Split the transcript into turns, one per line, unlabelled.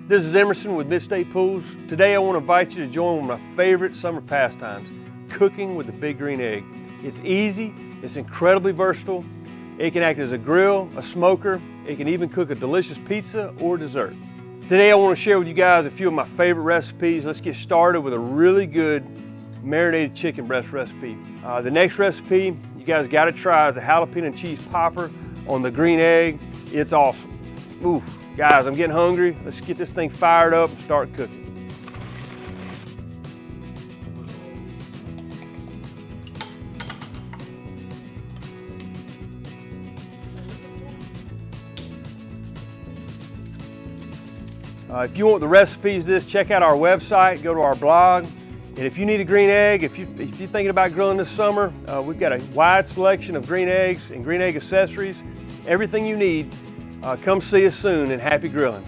This is Emerson with Midstate Pools. Today I want to invite you to join one of my favorite summer pastimes, cooking with the big green egg. It's easy, it's incredibly versatile. It can act as a grill, a smoker, it can even cook a delicious pizza or dessert. Today I want to share with you guys a few of my favorite recipes. Let's get started with a really good marinated chicken breast recipe. The next recipe you guys got to try is a jalapeno and cheese popper on the green egg. It's awesome. Ooh, guys, I'm getting hungry. Let's get this thing fired up and start cooking. If you want the recipes of this, check out our website, go to our blog. And if you need a green egg, if you're thinking about grilling this summer, we've got a wide selection of green eggs and green egg accessories. Everything you need. Come see us soon, and happy grilling.